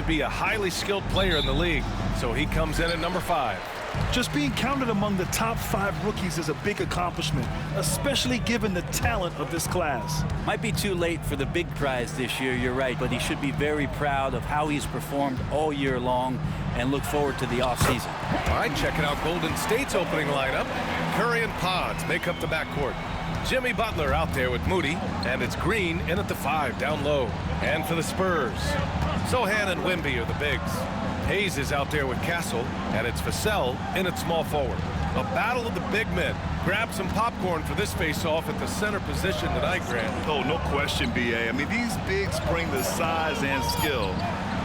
be a highly skilled player in the league, so he comes in at number 5. Just being counted among the top 5 rookies is a big accomplishment, especially given the talent of this class. Might be too late for the big prize this year, you're right, but he should be very proud of how he's performed all year long and look forward to the offseason. All right, checking out Golden State's opening lineup. Curry and Pods make up the backcourt. Jimmy Butler out there with Moody, and it's Green in at the 5 down low. And for the Spurs, Sochan and Wemby are the bigs. Hayes is out there with Castle, and it's Vassell in at small forward. A battle of the big men. Grab some popcorn for this face-off at the center position tonight, Grant. Oh, no question, B.A. I mean, these bigs bring the size and skill.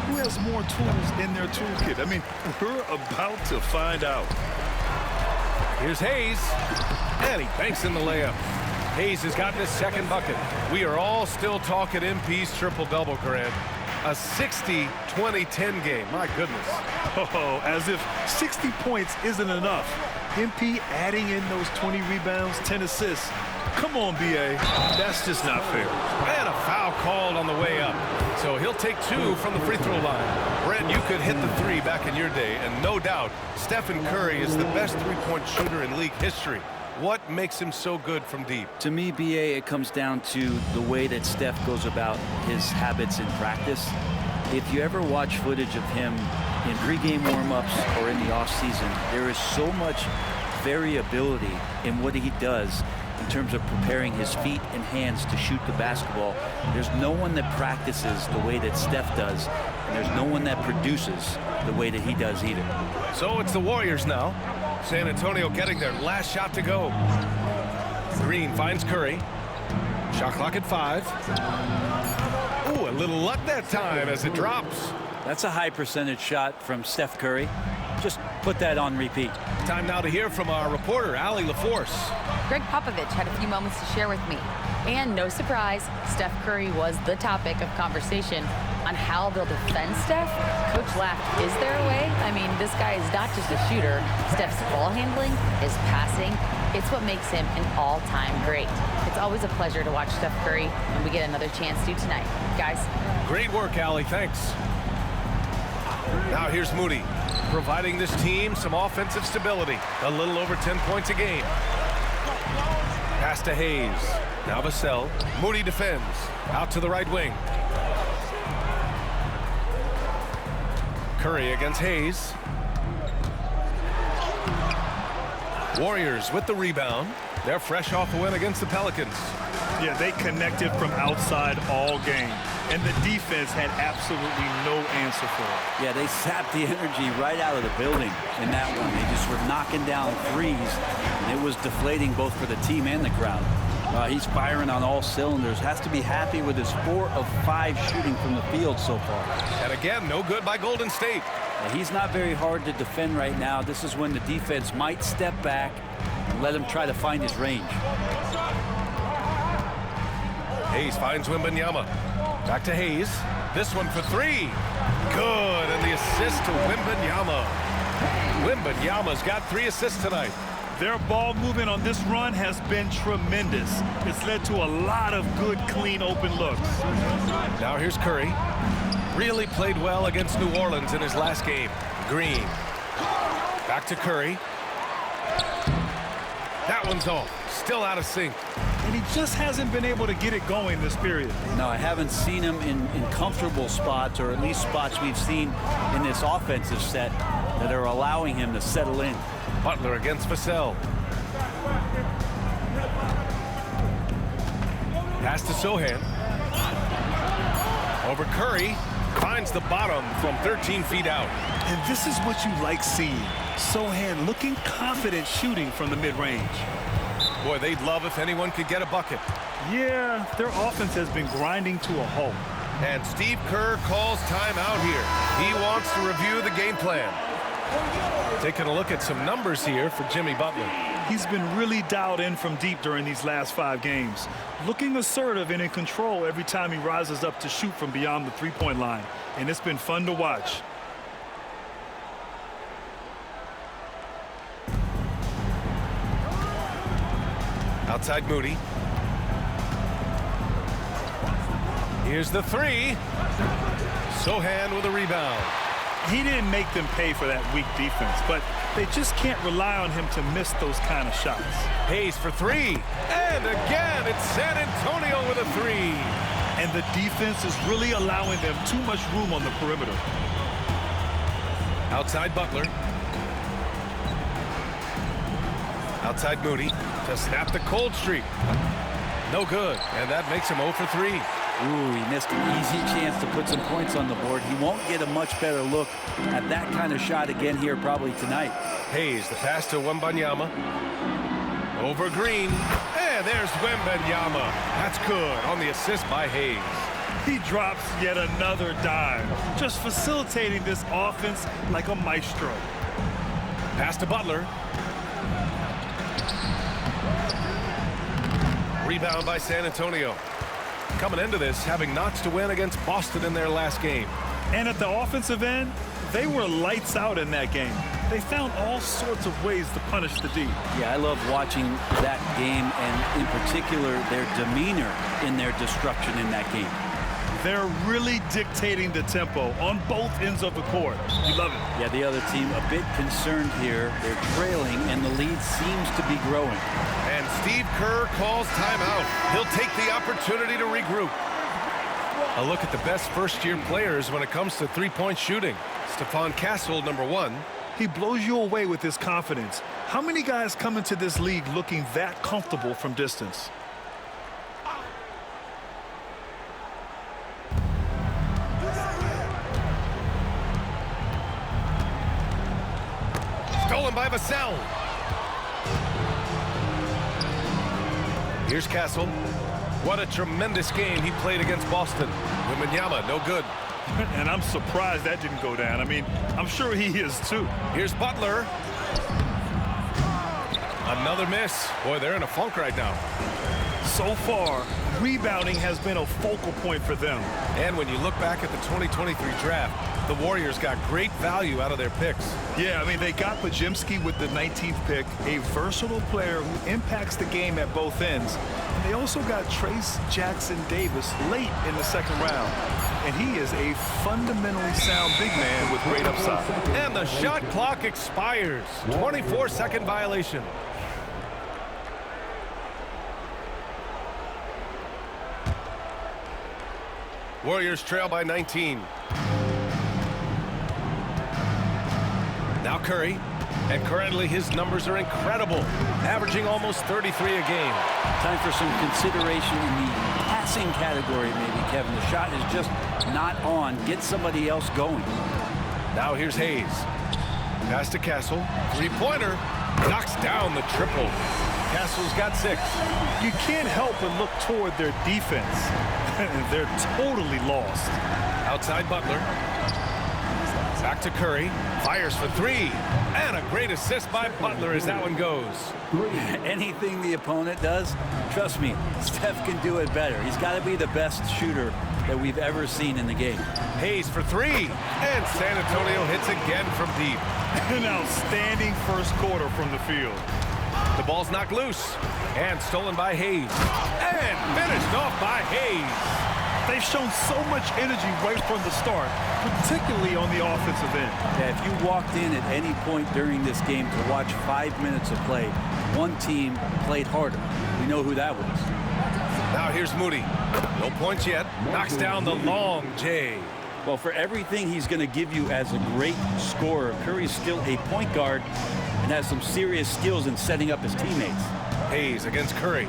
Who has more tools in their toolkit? I mean, we're about to find out. Here's Hayes, and he banks in the layup. Hayes has gotten his second bucket. We are all still talking MP's triple-double, Grant. A 60-20-10 game. My goodness. Oh, as if 60 points isn't enough. MP adding in those 20 rebounds, 10 assists. Come on, B.A. That's just not fair. And a foul called on the way up. So he'll take 2 from the free throw line. Brent, you could hit the 3 back in your day, and no doubt, Stephen Curry is the best three-point shooter in league history. What makes him so good from deep? To me, BA, it comes down to the way that Steph goes about his habits in practice. If you ever watch footage of him in pregame warm-ups or in the offseason, there is so much variability in what he does in terms of preparing his feet and hands to shoot the basketball. There's no one that practices the way that Steph does, and there's no one that produces the way that he does either. So it's the Warriors now. San Antonio getting their last shot to go. Green finds Curry. Shot clock at 5. Ooh, a little luck that time as it drops. That's a high percentage shot from Steph Curry. Just put that on repeat. Time now to hear from our reporter, Allie LaForce. Greg Popovich had a few moments to share with me. And no surprise, Steph Curry was the topic of conversation on how they'll defend Steph. Coach laughed, is there a way? I mean, this guy is not just a shooter. Steph's ball handling, his passing, it's what makes him an all-time great. It's always a pleasure to watch Steph Curry, and we get another chance to tonight. Guys. Great work, Allie. Thanks. Now here's Moody, providing this team some offensive stability. A little over 10 points a game. Pass to Hayes. Now Vassell. Moody defends. Out to the right wing. Curry against Hayes. Warriors with the rebound. They're fresh off a win against the Pelicans. Yeah, they connected from outside all game, and the defense had absolutely no answer for it. Yeah, they sapped the energy right out of the building in that one. They just were knocking down threes, and it was deflating both for the team and the crowd. He's firing on all cylinders. Has to be happy with his 4 of 5 shooting from the field so far. And again, no good by Golden State. He's not very hard to defend right now. This is when the defense might step back and let him try to find his range. Hayes finds Wembanyama. Back to Hayes. This one for 3. Good, and the assist to Wembanyama. Wembanyama's got 3 assists tonight. Their ball movement on this run has been tremendous. It's led to a lot of good, clean, open looks. Now here's Curry. Really played well against New Orleans in his last game. Green. Back to Curry. That one's off. Still out of sync. And he just hasn't been able to get it going this period. No, I haven't seen him in comfortable spots, or at least spots we've seen in this offensive set that are allowing him to settle in. Butler against Vassell. Pass to Sochan. Over Curry. Finds the bottom from 13 feet out. And this is what you like seeing. Sochan looking confident shooting from the mid-range. Boy, they'd love if anyone could get a bucket. Yeah, their offense has been grinding to a halt. And Steve Kerr calls timeout here. He wants to review the game plan. Taking a look at some numbers here for Jimmy Butler. He's been really dialed in from deep during these last 5 games. Looking assertive and in control every time he rises up to shoot from beyond the three-point line. And it's been fun to watch. Outside Moody. Here's the 3. Sohan with a rebound. He didn't make them pay for that weak defense, but they just can't rely on him to miss those kind of shots. Hayes for three. And again, it's San Antonio with a three. And the defense is really allowing them too much room on the perimeter. Outside Butler. Outside Moody to snap the cold streak. No good, and that makes him 0 for 3. Ooh, he missed an easy chance to put some points on the board. He won't get a much better look at that kind of shot again here probably tonight. Hayes, the pass to Wembanyama. Over Green. And there's Wembanyama. That's good on the assist by Hayes. He drops yet another dime, just facilitating this offense like a maestro. Pass to Butler. Rebound by San Antonio. Coming into this, having notched a win against Boston in their last game. And at the offensive end, they were lights out in that game. They found all sorts of ways to punish the D. Yeah, I love watching that game, and in particular, their demeanor in their destruction in that game. They're really dictating the tempo on both ends of the court. You love it. Yeah, the other team a bit concerned here. They're trailing, and the lead seems to be growing. And Steve Kerr calls timeout. He'll take the opportunity to regroup. A look at the best first-year players when it comes to three-point shooting. Stephon Castle, number 1. He blows you away with his confidence. How many guys come into this league looking that comfortable from distance? Stolen by Vassell. Here's Castle. What a tremendous game he played against Boston. Wembanyama, no good. And I'm surprised that didn't go down. I mean, I'm sure he is too. Here's Butler. Another miss. Boy, they're in a funk right now. So far, rebounding has been a focal point for them. And when you look back at the 2023 draft, the Warriors got great value out of their picks. Yeah, I mean, they got Podziemski with the 19th pick, a versatile player who impacts the game at both ends. And they also got Trace Jackson Davis late in the second round. And he is a fundamentally sound big man with great upside. And the shot clock expires. 24-second violation. Warriors trail by 19. Now Curry, and currently his numbers are incredible, averaging almost 33 a game. Time for some consideration in the passing category, maybe, Kevin. The shot is just not on. Get somebody else going. Now here's Hayes. Pass to Castle. Three-pointer. Knocks down the triple. Castle's got 6. You can't help but look toward their defense. They're totally lost. Outside Butler. Back to Curry. Fires for 3. And a great assist by Butler as that one goes. Anything the opponent does, trust me, Steph can do it better. He's got to be the best shooter that we've ever seen in the game. Hayes for 3. And San Antonio hits again from deep. An outstanding first quarter from the field. The ball's knocked loose. And stolen by Hayes. And finished off by Hayes. They've shown so much energy right from the start, particularly on the offensive end. Yeah, if you walked in at any point during this game to watch 5 minutes of play, one team played harder. We know who that was. Now here's Moody. No points yet. Knocks down the long J. Well, for everything he's going to give you as a great scorer, Curry's still a point guard and has some serious skills in setting up his teammates. Hayes against Curry.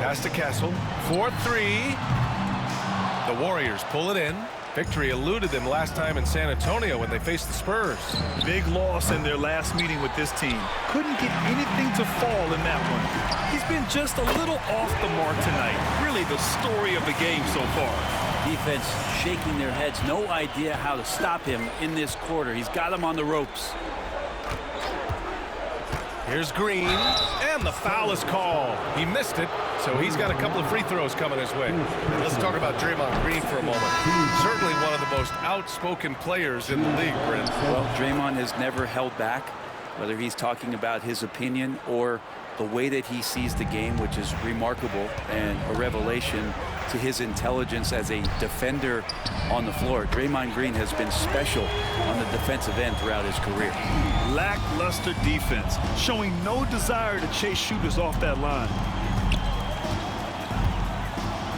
Pass to Castle. 4-3. The Warriors pull it in. Victory eluded them last time in San Antonio when they faced the Spurs. Big loss in their last meeting with this team. Couldn't get anything to fall in that one. He's been just a little off the mark tonight. Really the story of the game so far. Defense shaking their heads. No idea how to stop him in this quarter. He's got him on the ropes. Here's Green, and the foul is called. He missed it, so he's got a couple of free throws coming his way. And let's talk about Draymond Green for a moment. Certainly one of the most outspoken players in the league, Brent. Well, Draymond has never held back, whether he's talking about his opinion or the way that he sees the game, which is remarkable and a revelation to his intelligence as a defender on the floor. Draymond Green has been special on the defensive end throughout his career. Lackluster defense, showing no desire to chase shooters off that line.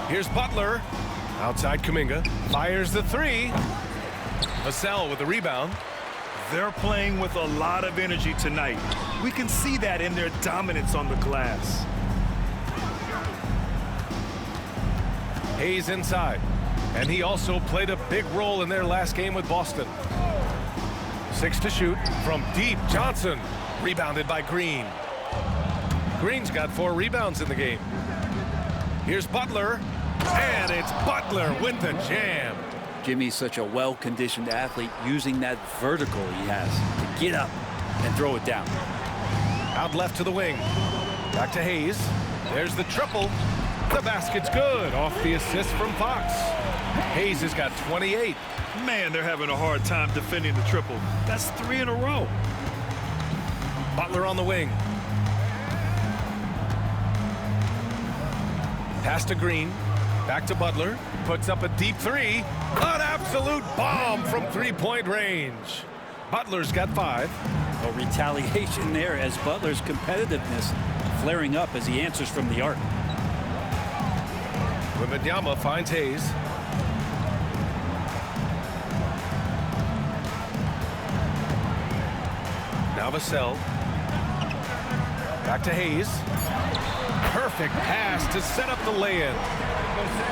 Here's Butler. Outside Kuminga. Fires the three. Vassell with the rebound. They're playing with a lot of energy tonight. We can see that in their dominance on the glass. Hayes inside. And he also played a big role in their last game with Boston. 6 to shoot from deep. Johnson rebounded by Green. Green's got 4 rebounds in the game. Here's Butler. And it's Butler with the jam. Jimmy's such a well-conditioned athlete, using that vertical he has to get up and throw it down. Out left to the wing. Back to Hayes. There's the triple. The basket's good off the assist from Fox. Hayes has got 28. Man, they're having a hard time defending the triple. That's 3 in a row. Butler on the wing. Pass to Green. Back to Butler. Puts up a deep 3. An absolute bomb from 3-point range. Butler's got 5. A retaliation there as Butler's competitiveness flaring up as he answers from the arc. Wembanyama finds Hayes. Now Vassell. Back to Hayes. Perfect pass to set up the lay-in.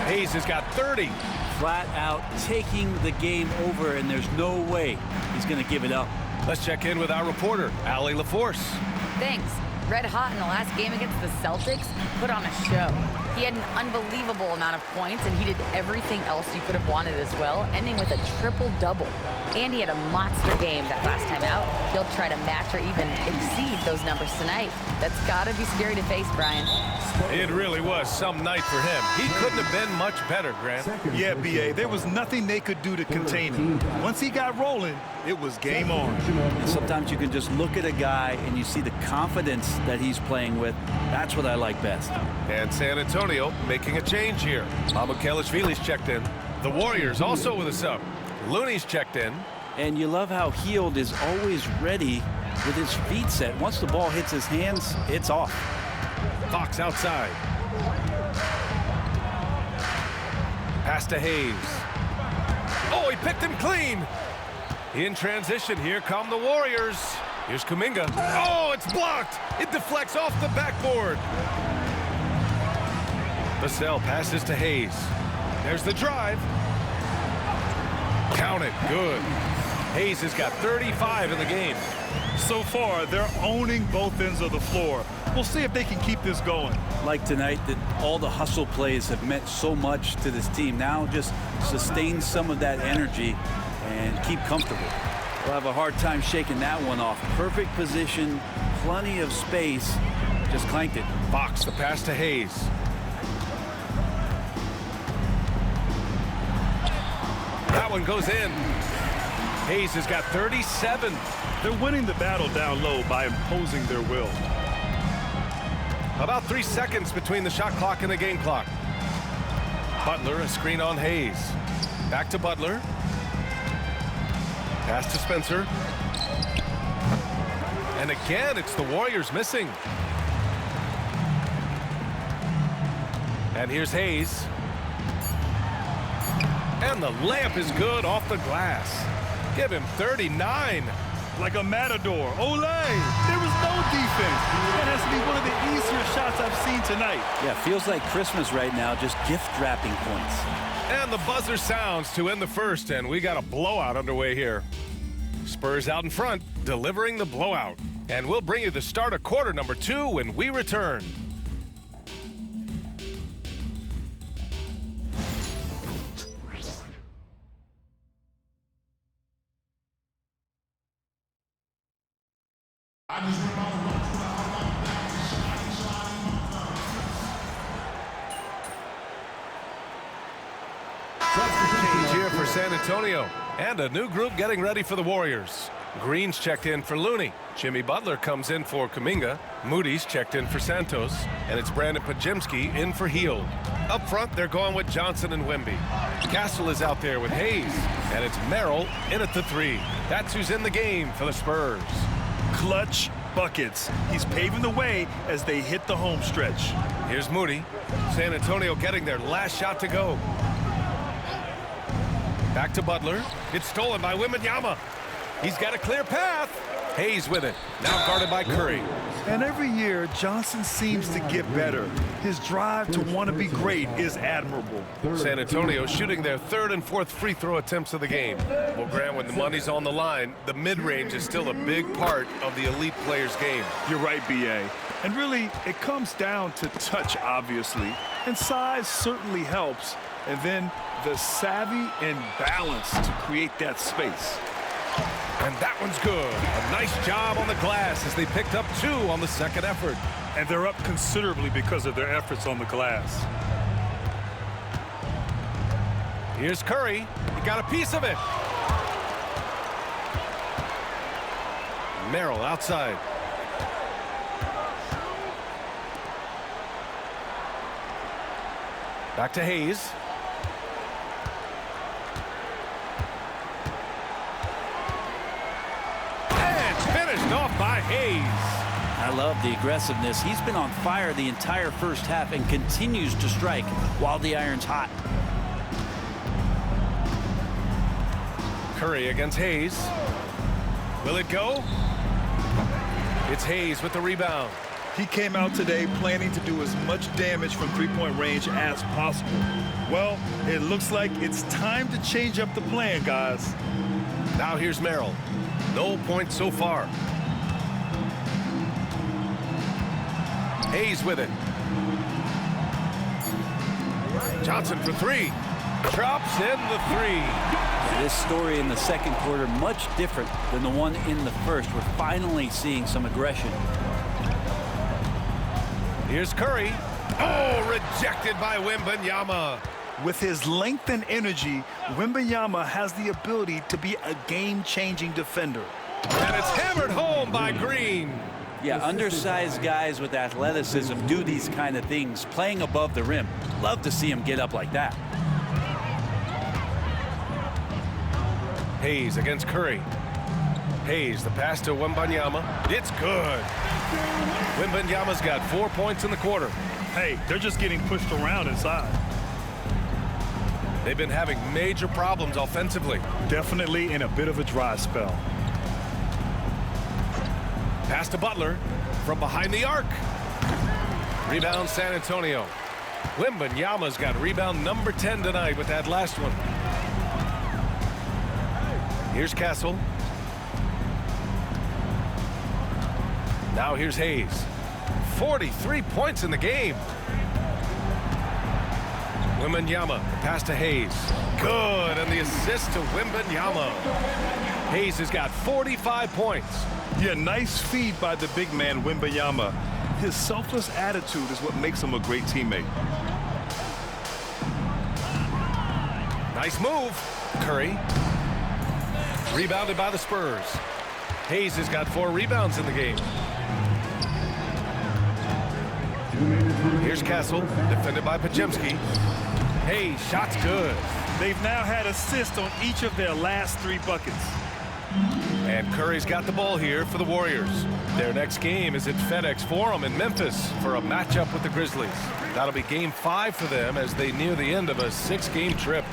Hayes has got 30. Flat out taking the game over, and there's no way he's going to give it up. Let's check in with our reporter, Allie LaForce. Thanks. Red hot in the last game against the Celtics, put on a show. He had an unbelievable amount of points, and he did everything else you could have wanted as well, ending with a triple-double. And he had a monster game that last time out. He'll try to match or even exceed those numbers tonight. That's got to be scary to face, Brian. It really was some night for him. He couldn't have been much better, Grant. Yeah, B.A., there was nothing they could do to contain him. Once he got rolling, it was game on. And sometimes you can just look at a guy and you see the confidence that he's playing with. That's what I like best. And San Antonio making a change here. Kelishvili's checked in. The Warriors also with a sub. Looney's checked in. And you love how Hield is always ready with his feet set. Once the ball hits his hands, it's off. Fox outside. Pass to Hayes. Oh, he picked him clean. In transition, here come the Warriors. Here's Kuminga. Oh, it's blocked. It deflects off the backboard. Vassell passes to Hayes. There's the drive. Count it. Good. Hayes has got 35 in the game. So far, they're owning both ends of the floor. We'll see if they can keep this going. Like tonight, that all the hustle plays have meant so much to this team. Now just sustain some of that energy and keep comfortable. We'll have a hard time shaking that one off. Perfect position, plenty of space. Just clanked it. Fox, the pass to Hayes. That one goes in. Hayes has got 37. They're winning the battle down low by imposing their will. About 3 seconds between the shot clock and the game clock. Butler, a screen on Hayes. Back to Butler. Pass to Spencer. And again, it's the Warriors missing. And here's Hayes. And the layup is good off the glass. Give him 39. Like a matador. Olé! There was no defense. That has to be one of the easier shots I've seen tonight. Yeah, feels like Christmas right now, just gift wrapping points. And the buzzer sounds to end the first, and we got a blowout underway here. Spurs out in front, delivering the blowout. And we'll bring you the start of quarter number 2 when we return. Change here for San Antonio, and a new group getting ready for the Warriors. Green's checked in for Looney. Jimmy Butler comes in for Kuminga. Moody's checked in for Santos. And it's Brandon Podziemski in for Hield. Up front, they're going with Johnson and Wemby. Castle is out there with Hayes. And it's Merrill in at the 3. That's who's in the game for the Spurs. Clutch buckets. He's paving the way as they hit the home stretch. Here's Moody. San Antonio getting their last shot to go. Back to Butler. It's stolen by Wembanyama. He's got a clear path. Hayes with it. Now guarded by Curry. And every year, Johnson seems to get better. His drive to want to be great is admirable. San Antonio shooting their 3rd and 4th free throw attempts of the game. Well, Grant, when the money's on the line, the mid-range is still a big part of the elite player's game. You're right, B.A. And really, it comes down to touch, obviously. And size certainly helps. And then the savvy and balance to create that space. And that one's good. A nice job on the glass as they picked up 2 on the second effort. And they're up considerably because of their efforts on the glass. Here's Curry. He got a piece of it. Merrill outside. Back to Hayes. Off by Hayes. I love the aggressiveness. He's been on fire the entire first half and continues to strike while the iron's hot. Curry against Hayes. Will it go? It's Hayes with the rebound. He came out today planning to do as much damage from three-point range as possible. Well, it looks like it's time to change up the plan, guys. Now here's Merrill. No points so far. Hayes with it. Johnson for 3. Drops in the 3. This story in the second quarter much different than the one in the first. We're finally seeing some aggression. Here's Curry. Oh, rejected by Wembanyama. With his length and energy, Wembanyama has the ability to be a game-changing defender. And it's hammered home by Green. Yeah, undersized guys with athleticism do these kind of things, playing above the rim. Love to see him get up like that. Hayes against Curry. Hayes, the pass to Wembanyama. It's good. Wembanyama's got 4 points in the quarter. Hey, they're just getting pushed around inside. They've been having major problems offensively. Definitely in a bit of a dry spell. Pass to Butler from behind the arc. Rebound San Antonio. Wembanyama's got rebound number 10 tonight with that last one. Here's Castle. Now here's Hayes. 43 points in the game. Wembanyama, pass to Hayes. Good, and the assist to Wembanyama. Hayes has got 45 points. Yeah, nice feed by the big man, Wembanyama. His selfless attitude is what makes him a great teammate. Nice move. Curry. Rebounded by the Spurs. Hayes has got 4 rebounds in the game. Here's Castle, defended by Podziemski. Hayes, shot's good. They've now had assists on each of their last 3 buckets. And Curry's got the ball here for the Warriors. Their next game is at FedEx Forum in Memphis for a matchup with the Grizzlies. That'll be game 5 for them as they near the end of a 6-game trip.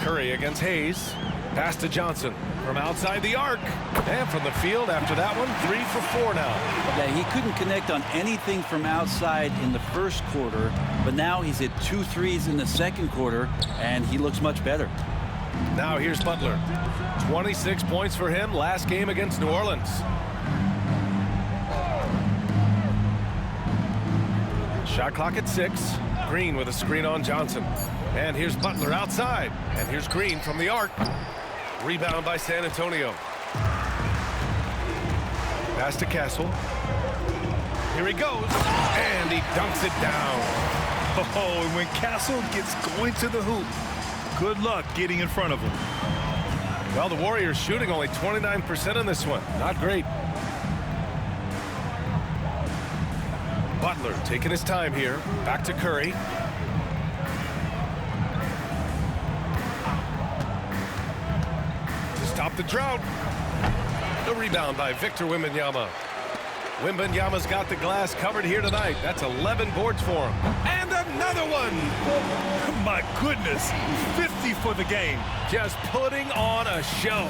Curry against Hayes. Pass to Johnson from outside the arc. And from the field after that one, 3 for 4 now. Yeah, he couldn't connect on anything from outside in the first quarter, but now he's hit 2 threes in the second quarter, and he looks much better. Now here's Butler. 26 points for him last game against New Orleans. Shot clock at 6. Green with a screen on Johnson. And here's Butler outside. And here's Green from the arc. Rebound by San Antonio. Pass to Castle. Here he goes. And he dunks it down. Oh, and when Castle gets going to the hoop, good luck getting in front of him. Well, the Warriors shooting only 29% in this one. Not great. Butler taking his time here. Back to Curry. To stop the drought. The rebound by Victor Wembanyama. Wembanyama's got the glass covered here tonight. That's 11 boards for him. And another one. My goodness, 50 for the game. Just putting on a show.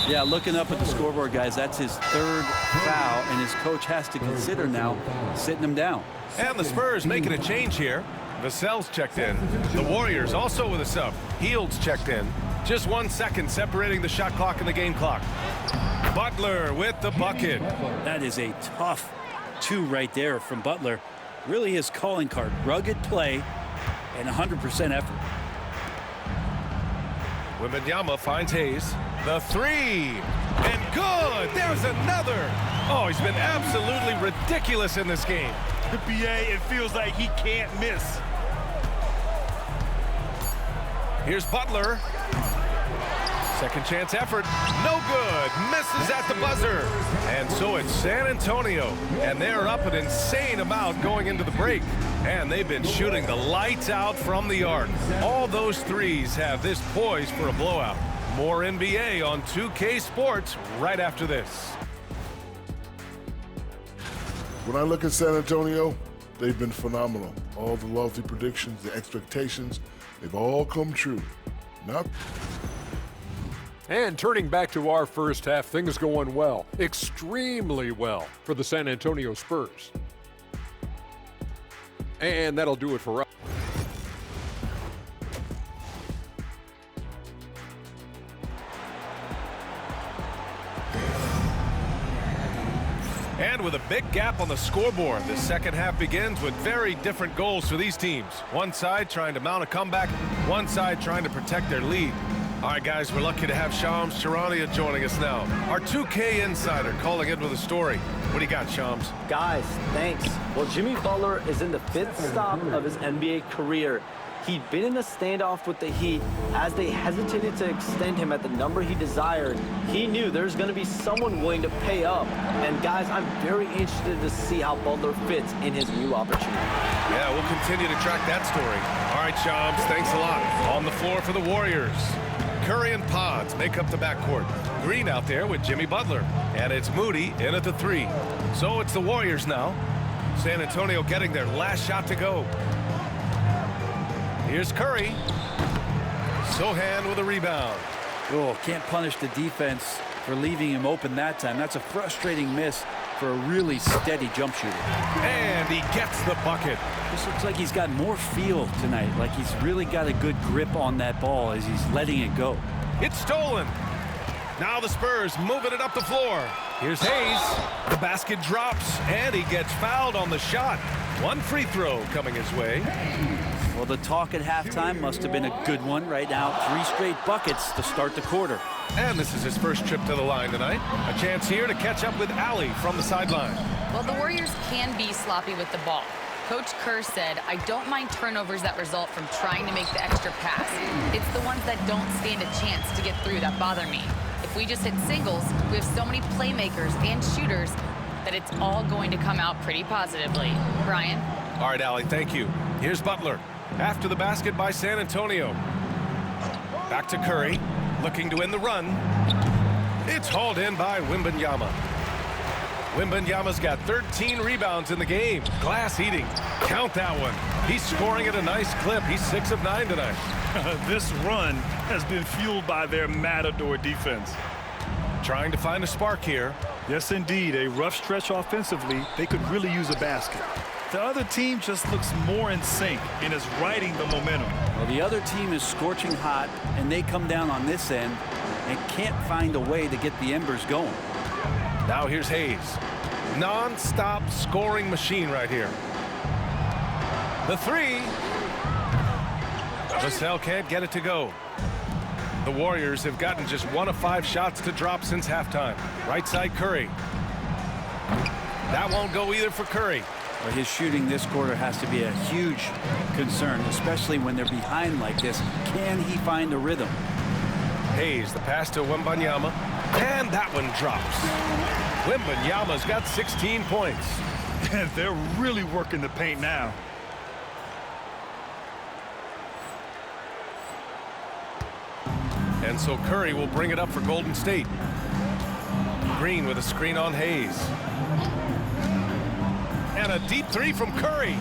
Yeah, looking up at the scoreboard, guys, that's his third foul, and his coach has to consider now sitting him down. And the Spurs making a change here. Vassell's checked in. The Warriors also with a sub. Heald's checked in. Just 1 second separating the shot clock and the game clock. Butler with the bucket. That is a tough two right there from Butler. Really his calling card. Rugged play and 100% effort. Wembanyama finds Hayes. The three. And good. There's another. Oh, he's been absolutely ridiculous in this game. The BA, it feels like he can't miss. Here's Butler. Second chance effort. No good. Misses at the buzzer. And so it's San Antonio. And they're up an insane amount going into the break. And they've been shooting the lights out from the arc. All those threes have this poised for a blowout. More NBA on 2K Sports right after this. When I look at San Antonio, they've been phenomenal. All the lofty predictions, the expectations, they've all come true. Not. And turning back to our first half, things going well, extremely well for the San Antonio Spurs. And that'll do it for us. And with a big gap on the scoreboard, the second half begins with very different goals for these teams. One side trying to mount a comeback, one side trying to protect their lead. All right, guys, we're lucky to have Shams Charania joining us now. Our 2K insider calling in with a story. What do you got, Shams? Guys, thanks. Well, Jimmy Butler is in the 5th stop of his NBA career. He'd been in a standoff with the Heat. As they hesitated to extend him at the number he desired, he knew there's going to be someone willing to pay up. And guys, I'm very interested to see how Butler fits in his new opportunity. Yeah, we'll continue to track that story. All right, Shams, thanks a lot. On the floor for the Warriors, Curry and Pods make up the backcourt. Green out there with Jimmy Butler. And it's Moody in at the 3. So it's the Warriors now. San Antonio getting their last shot to go. Here's Curry. Sohan with a rebound. Oh, can't punish the defense for leaving him open that time. That's a frustrating miss for a really steady jump shooter. And he gets the bucket. This looks like he's got more feel tonight, like he's really got a good grip on that ball as he's letting it go. It's stolen. Now the Spurs moving it up the floor. Here's Hayes. The basket drops, and he gets fouled on the shot. One free throw coming his way. Well, the talk at halftime must have been a good one. Right now, 3 straight buckets to start the quarter. And this is his first trip to the line tonight. A chance here to catch up with Allie from the sideline. Well, the Warriors can be sloppy with the ball. Coach Kerr said, I don't mind turnovers that result from trying to make the extra pass. It's the ones that don't stand a chance to get through that bother me. If we just hit singles, we have so many playmakers and shooters that it's all going to come out pretty positively. Brian? All right, Allie, thank you. Here's Butler. After the basket by San Antonio. Back to Curry, looking to win the run. It's hauled in by Wembanyama. Wembanyama's got 13 rebounds in the game. Glass eating. Count that one. He's scoring at a nice clip. He's 6 of 9 tonight. This run has been fueled by their Matador defense. Trying to find a spark here. Yes, indeed. A rough stretch offensively. They could really use a basket. The other team just looks more in sync and is riding the momentum. Well, the other team is scorching hot, and they come down on this end and can't find a way to get the embers going. Now here's Hayes. Non-stop scoring machine right here. The 3. Vassell can't get it to go. The Warriors have gotten just 1 of 5 shots to drop since halftime. Right side Curry. That won't go either for Curry. Well, his shooting this quarter has to be a huge concern, especially when they're behind like this. Can he find a rhythm? Hayes, the pass to Wembanyama, and that one drops. Wembanyama's got 16 points. And they're really working the paint now. And so Curry will bring it up for Golden State. Green with a screen on Hayes. And a deep three from Curry.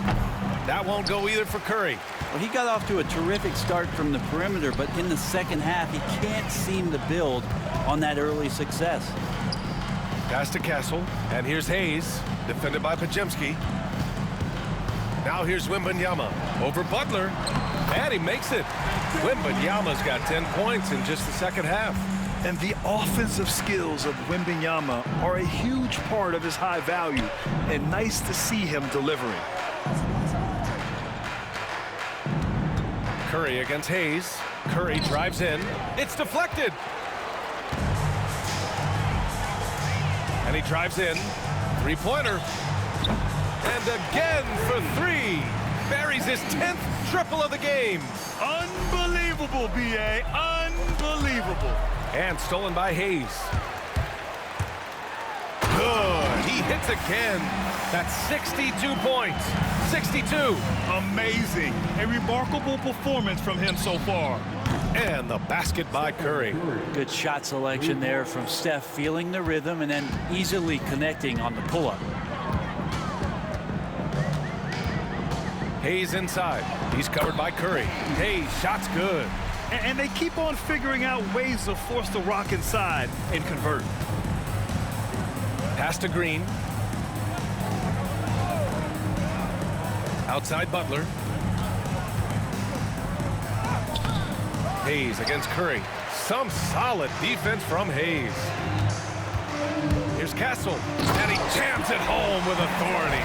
That won't go either for Curry. Well, he got off to a terrific start from the perimeter, but in the second half, he can't seem to build on that early success. Pass to Castle, and here's Hayes, defended by Podziemski. Now here's Wembanyama over Butler, and he makes it. Wembanyama's got 10 points in just the second half. And the offensive skills of Wembanyama are a huge part of his high value, and nice to see him delivering. Curry against Hayes. Curry drives in. It's deflected. And he drives in. Three-pointer. And again for three. Buries his 10th triple of the game. Unbelievable, B.A. Unbelievable. And stolen by Hayes. Good. He hits again. That's 62 points. 62. Amazing. A remarkable performance from him so far. And the basket by Curry. Good shot selection there from Steph, feeling the rhythm and then easily connecting on the pull-up. Hayes inside. He's covered by Curry. Hayes, shot's good. And they keep on figuring out ways to force the rock inside and convert. Pass to Green. Outside Butler. Hayes against Curry. Some solid defense from Hayes. Here's Castle, and he jams it home with authority.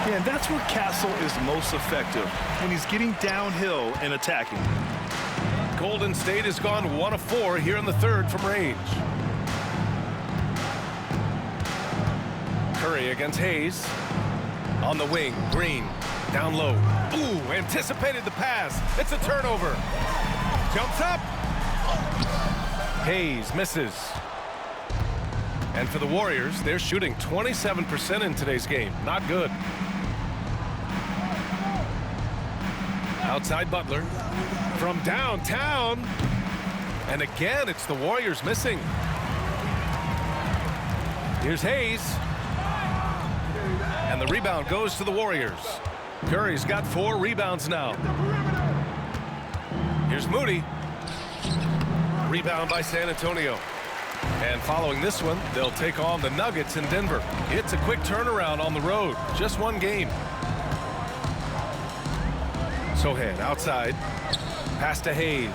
Yeah, and that's where Castle is most effective, when he's getting downhill and attacking. Golden State has gone 1 of 4 here in the third from range. Curry against Hayes. On the wing, Green. Down low. Ooh, anticipated the pass. It's a turnover. Jumps up. Hayes misses. And for the Warriors, they're shooting 27% in today's game. Not good. Outside Butler. From downtown. And again, it's the Warriors missing. Here's Hayes. And the rebound goes to the Warriors. Curry's got 4 rebounds now. Here's Moody. Rebound by San Antonio. And following this one, they'll take on the Nuggets in Denver. It's a quick turnaround on the road. Just one game. Sohan outside. Pass to Hayes.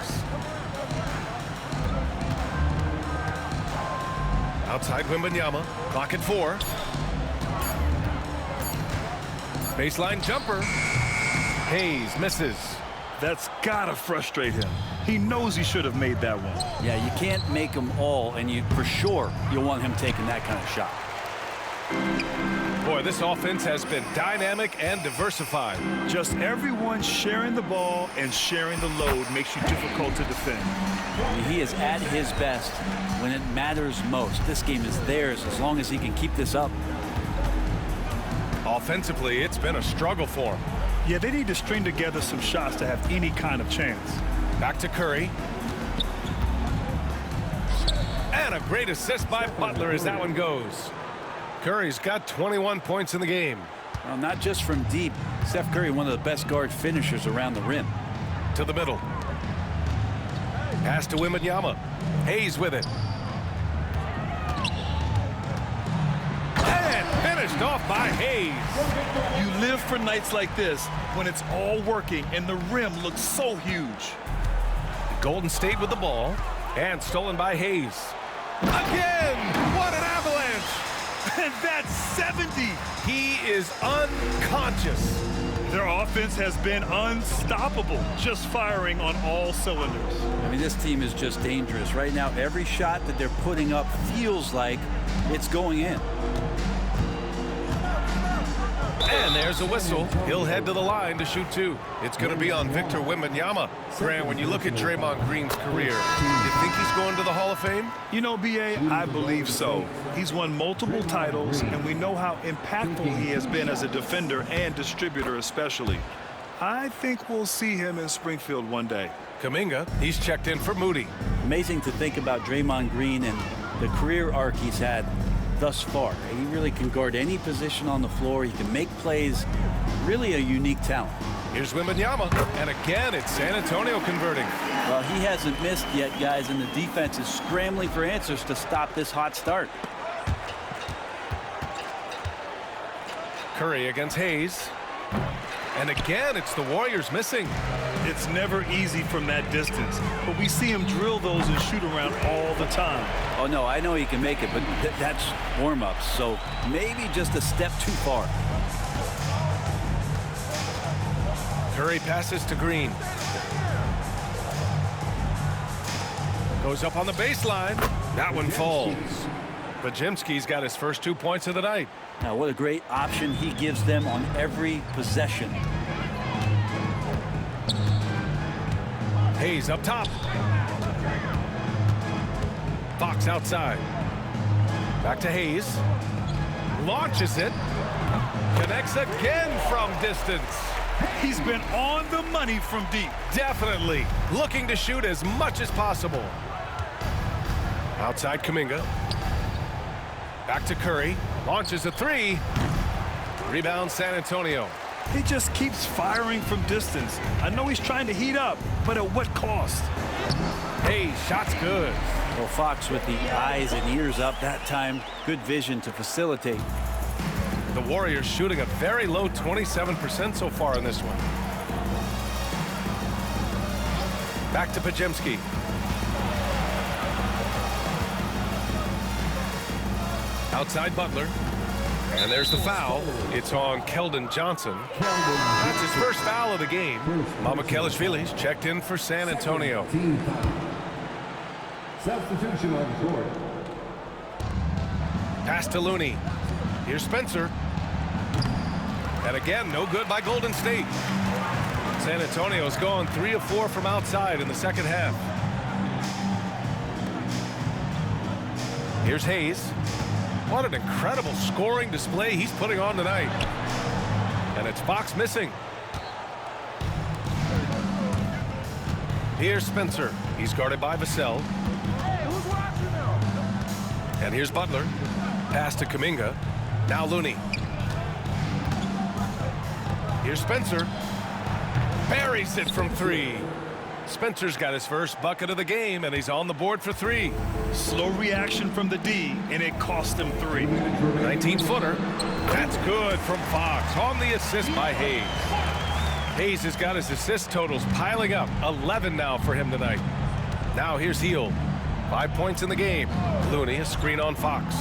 Outside Wembanyama. Clock at 4. Baseline jumper. Hayes misses. That's gotta frustrate him. He knows he should have made that one. Yeah, you can't make them all, and for sure you'll want him taking that kind of shot. Boy, this offense has been dynamic and diversified. Just everyone sharing the ball and sharing the load makes you difficult to defend. I mean, he is at his best when it matters most. This game is theirs as long as he can keep this up. Offensively, it's been a struggle for him. Yeah, they need to string together some shots to have any kind of chance. Back to Curry. And a great assist by Butler as that one goes. Curry's got 21 points in the game. Well, not just from deep. Steph Curry, one of the best guard finishers around the rim. To the middle. Pass to Wembanyama. Hayes with it. And finished off by Hayes. You live for nights like this when it's all working and the rim looks so huge. Golden State with the ball. And stolen by Hayes. Again! What an avalanche! And that's 70. He is unconscious. Their offense has been unstoppable, just firing on all cylinders. I mean, this team is just dangerous. Right now, every shot that they're putting up feels like it's going in. And there's a whistle. He'll head to the line to shoot 2. It's going to be on Victor Wembanyama. Grant, when you look at Draymond Green's career, you think he's going to the Hall of Fame? You know, B.A., I believe so. He's won multiple titles, and we know how impactful he has been as a defender and distributor especially. I think we'll see him in Springfield one day. Kuminga, he's checked in for Moody. Amazing to think about Draymond Green and the career arc he's had thus far. He really can guard any position on the floor. He can make plays. Really a unique talent. Here's Wembanyama, and again it's San Antonio converting. Well, he hasn't missed yet, guys, and the defense is scrambling for answers to stop this hot start. Curry against Hayes. And again, it's the Warriors missing. It's never easy from that distance, but we see him drill those and shoot around all the time. Oh, no, I know he can make it, but that's warm-ups, so maybe just a step too far. Curry passes to Green. Goes up on the baseline. That one falls. Podziemski's got his first 2 points of the night. Now, what a great option he gives them on every possession. Hayes up top. Fox outside. Back to Hayes. Launches it. Connects again from distance. He's been on the money from deep. Definitely looking to shoot as much as possible. Outside Kuminga. Back to Curry. Launches a 3. Rebound San Antonio. He just keeps firing from distance. I know he's trying to heat up, but at what cost? Hey, shot's good. Well, Fox with the eyes and ears up that time. Good vision to facilitate. The Warriors shooting a very low 27% so far in this one. Back to Podziemski. Outside Butler. And there's the foul. It's on Keldon Johnson. That's his first foul of the game. Mamukelashvili's checked in for San Antonio. Substitution on the court. Pass to Looney. Here's Spencer. And again, no good by Golden State. San Antonio's gone 3 of 4 from outside in the second half. Here's Hayes. What an incredible scoring display he's putting on tonight. And it's Fox missing. Here's Spencer. He's guarded by Vassell. And here's Butler. Pass to Kuminga. Now Looney. Here's Spencer. Buries it from 3. Spencer's got his first bucket of the game, and he's on the board for 3. Slow reaction from the D, and it cost him 3. 19-footer. That's good from Fox on the assist by Hayes. Hayes has got his assist totals piling up. 11 now for him tonight. Now here's Hield. 5 points in the game. Looney, a screen on Fox.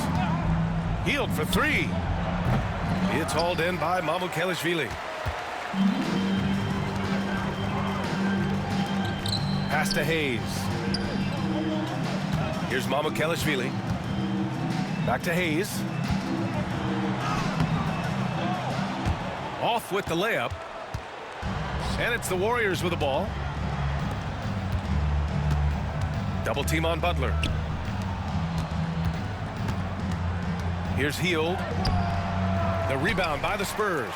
Hield for 3. It's hauled in by Mamukelashvili. Pass to Hayes. Here's Mamukelashvili. Back to Hayes. Off with the layup. And it's the Warriors with the ball. Double team on Butler. Here's Hield. The rebound by the Spurs.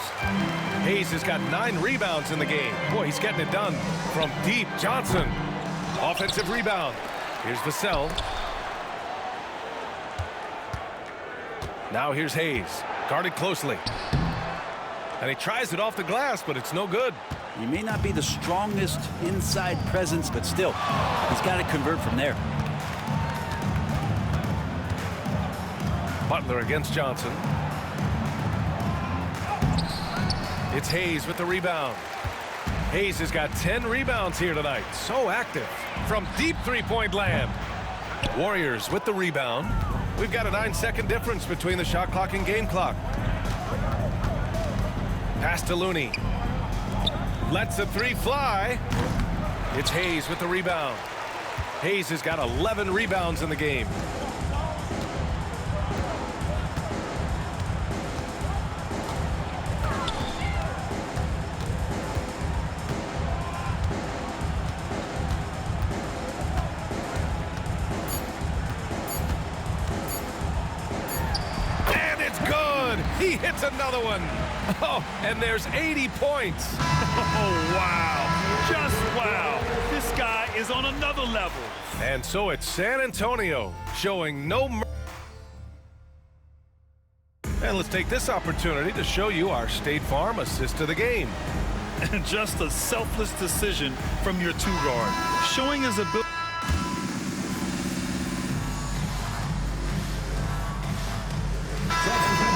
Hayes has got 9 rebounds in the game. Boy, he's getting it done from deep. Johnson. Offensive rebound. Here's Vassell. Now here's Hayes. Guarded closely. And he tries it off the glass, but it's no good. He may not be the strongest inside presence, but still, he's got to convert from there. Butler against Johnson. It's Hayes with the rebound. Hayes has got 10 rebounds here tonight. So active from deep three-point land. Warriors with the rebound. We've got a 9-second difference between the shot clock and game clock. Pass to Looney. Lets the 3 fly. It's Hayes with the rebound. Hayes has got 11 rebounds in the game. hits another one. Oh, and there's 80 points. Oh, wow. Just wow. This guy is on another level. And so it's San Antonio showing no mercy. And let's take this opportunity to show you our State Farm assist to the game. And just a selfless decision from your two-guard, showing his ability.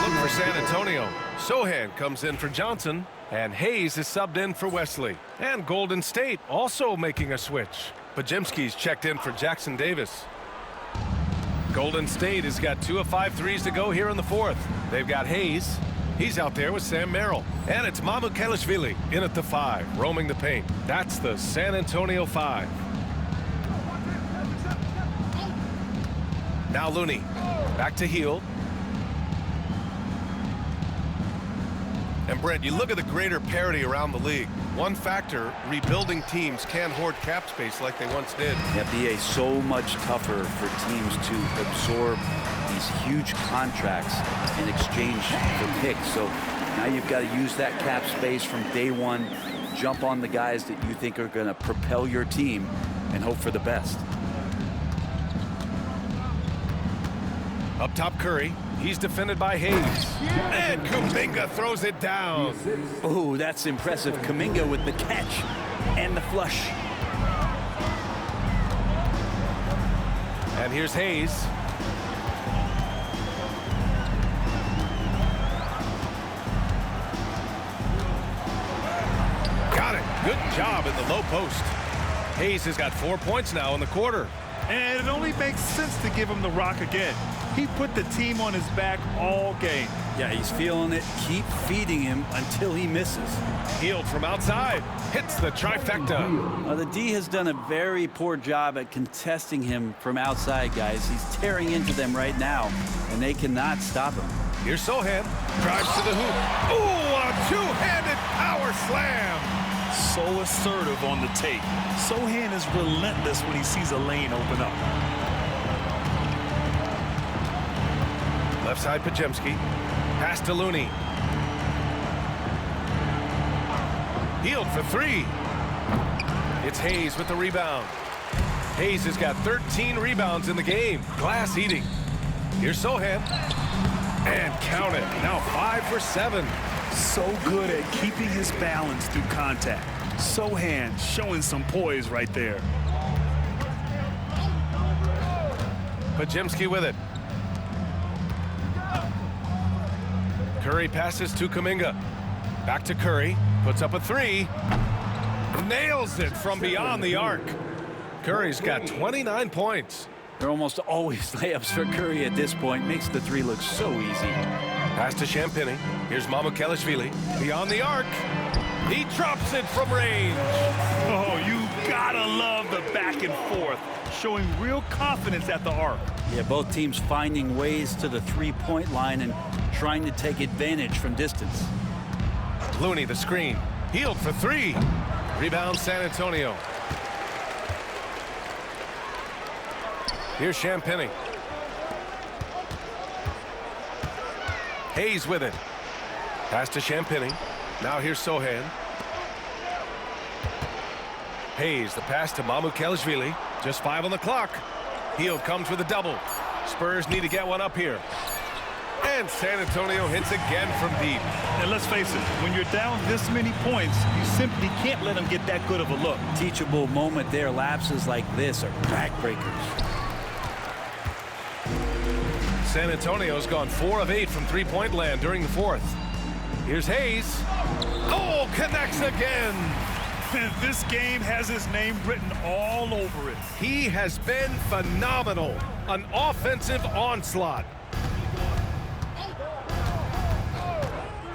Look for San Antonio. Sohan comes in for Johnson, and Hayes is subbed in for Wesley. And Golden State also making a switch. Podziemski's checked in for Jackson Davis. Golden State has got 2 of 5 threes to go here in the fourth. They've got Hayes. He's out there with Sam Merrill. And it's Mamukelashvili in at the 5, roaming the paint. That's the San Antonio 5. Now Looney. Back to Hield. And Brent, you look at the greater parity around the league. One factor, rebuilding teams can't hoard cap space like they once did. NBA so much tougher for teams to absorb these huge contracts in exchange for picks. So now you've got to use that cap space from day one, jump on the guys that you think are going to propel your team, and hope for the best. Up top, Curry. He's defended by Hayes. And Kuminga throws it down. Oh, that's impressive. Kuminga with the catch and the flush. And here's Hayes. Got it. Good job in the low post. Hayes has got 4 points now in the quarter. And it only makes sense to give him the rock again. He put the team on his back all game. Yeah, he's feeling it. Keep feeding him until he misses. Hield from outside. Hits the trifecta. The D has done a very poor job at contesting him from outside, guys. He's tearing into them right now, and they cannot stop him. Here's Sohan. Drives to the hoop. Ooh, a two-handed power slam. So assertive on the tape. Sohan is relentless when he sees a lane open up. Left side, Podziemski. Pass to Looney. Hield for 3. It's Hayes with the rebound. Hayes has got 13 rebounds in the game. Glass eating. Here's Sohan. And count it. Now 5 for 7. So good at keeping his balance through contact. Sohan showing some poise right there. Podziemski with it. Curry passes to Kuminga. Back to Curry. Puts up a 3. Nails it from beyond the arc. Curry's got 29 points. They're almost always layups for Curry at this point. Makes the 3 look so easy. Pass to Champagny. Here's Mamukelashvili. Beyond the arc. He drops it from range. Oh, you gotta love the back and forth. Showing real confidence at the arc. Yeah, both teams finding ways to the three-point line and trying to take advantage from distance. Looney, the screen. Hield for 3. Rebound, San Antonio. Here's Champagny. Hayes with it. Pass to Champagny. Now here's Sohan. Hayes, the pass to Mamukelashvili. Just 5 on the clock. Hield comes with a double. Spurs need to get one up here. And San Antonio hits again from deep. And let's face it, when you're down this many points, you simply can't let them get that good of a look. Teachable moment there. Lapses like this are backbreakers. San Antonio's gone 4 of 8 from three-point land during the fourth. Here's Hayes. Oh, connects again. This game has his name written all over it. He has been phenomenal. An offensive onslaught.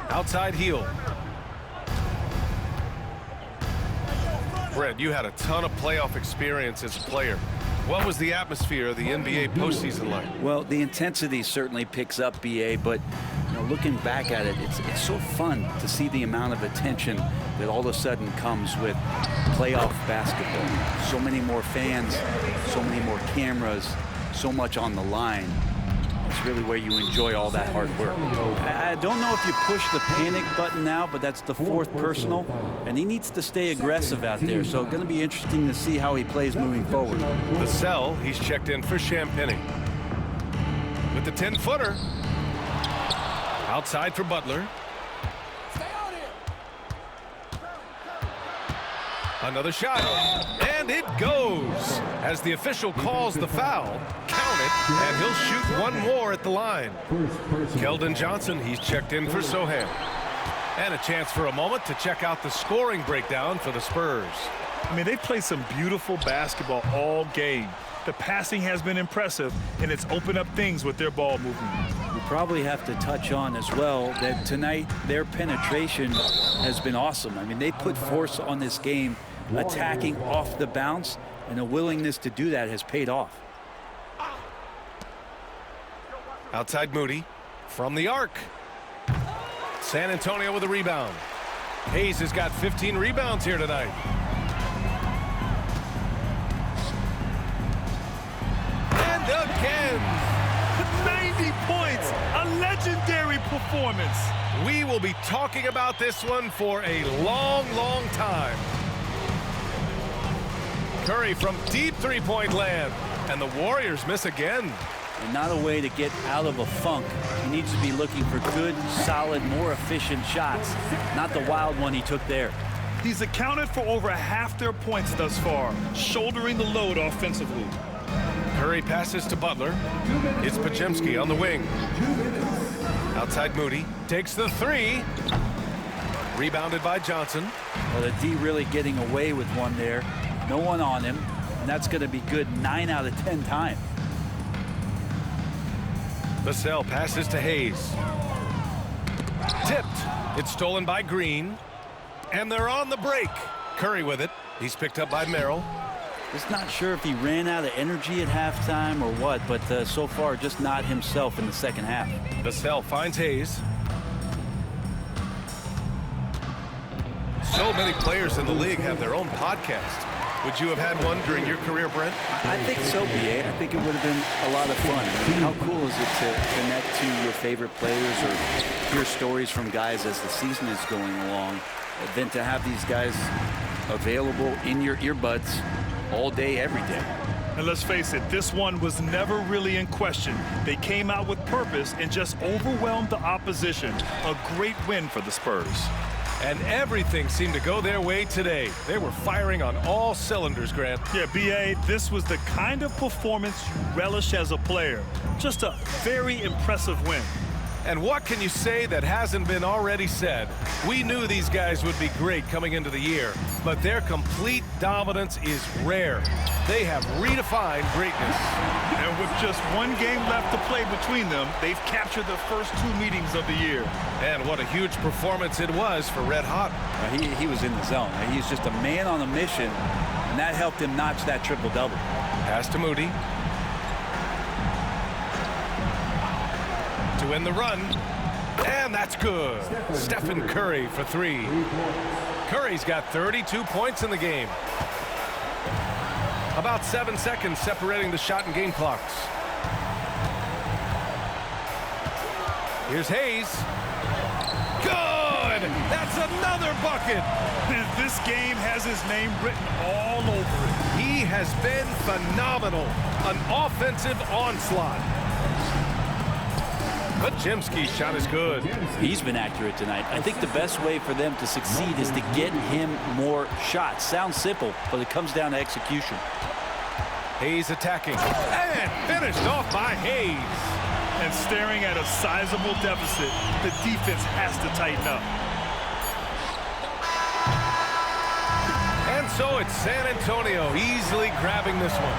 Outside Hield. Brent, you had a ton of playoff experience as a player. What was the atmosphere of the NBA postseason like? Well, the intensity certainly picks up, BA, but looking back at it, it's so fun to see the amount of attention that all of a sudden comes with playoff basketball. So many more fans, so many more cameras, so much on the line. It's really where you enjoy all that hard work. I don't know if you push the panic button now, but that's the 4th personal, and he needs to stay aggressive out there. So going to be interesting to see how he plays moving forward. The cell, he's checked in for Champagnie. With the 10-footer. Outside for Butler. Another shot, and it goes. As the official calls the foul, count it, and he'll shoot one more at the line. Keldon Johnson, he's checked in for Sochan. And a chance for a moment to check out the scoring breakdown for the Spurs. I mean, they've played some beautiful basketball all game. The passing has been impressive, and it's opened up things with their ball movement. We probably have to touch on as well that tonight their penetration has been awesome. I mean, they put force on this game, attacking off the bounce, and a willingness to do that has paid off. Outside Moody from the arc. San Antonio with a rebound. Hayes has got 15 rebounds here tonight. And again. 90 points, a legendary performance. We will be talking about this one for a long, long time. Curry from deep three-point land, and the Warriors miss again. And not a way to get out of a funk. He needs to be looking for good, solid, more efficient shots, not the wild one he took there. He's accounted for over half their points thus far, shouldering the load offensively. Curry passes to Butler. It's Podziemski on the wing. Outside Moody. Takes the 3. Rebounded by Johnson. Well, the D really getting away with one there. No one on him. And that's going to be good 9 out of 10 times. Vassell passes to Hayes. Tipped. It's stolen by Green. And they're on the break. Curry with it. He's picked up by Merrill. Just not sure if he ran out of energy at halftime or what, but so far just not himself in the second half. Vassell finds Hayes. So many players in the league have their own podcast. Would you have had one during your career, Brent? I think so, B.A. I think it would have been a lot of fun. I mean, how cool is it to connect to your favorite players or hear stories from guys as the season is going along, than to have these guys available in your earbuds all day, every day. And let's face it, this one was never really in question. They came out with purpose and just overwhelmed the opposition. A great win for the Spurs. And everything seemed to go their way today. They were firing on all cylinders, Grant. Yeah, B.A., this was the kind of performance you relish as a player. Just a very impressive win. And what can you say that hasn't been already said? We knew these guys would be great coming into the year, but their complete dominance is rare. They have redefined greatness. And with just one game left to play between them, they've captured the first 2 meetings of the year. And what a huge performance it was for Red Hot. He was in the zone. He's just a man on a mission, and that helped him notch that triple-double. Pass to Moody. To win the run, and that's good. Stephen Curry for 3. Curry's got 32 points in the game. About 7 seconds separating the shot and game clocks. Here's Hayes. Good! That's another bucket! This game has his name written all over it. He has been phenomenal. An offensive onslaught. Podziemski's shot is good. He's been accurate tonight. I think the best way for them to succeed is to get him more shots. Sounds simple, but it comes down to execution. Hayes attacking. And finished off by Hayes. And staring at a sizable deficit, the defense has to tighten up. And so it's San Antonio easily grabbing this one.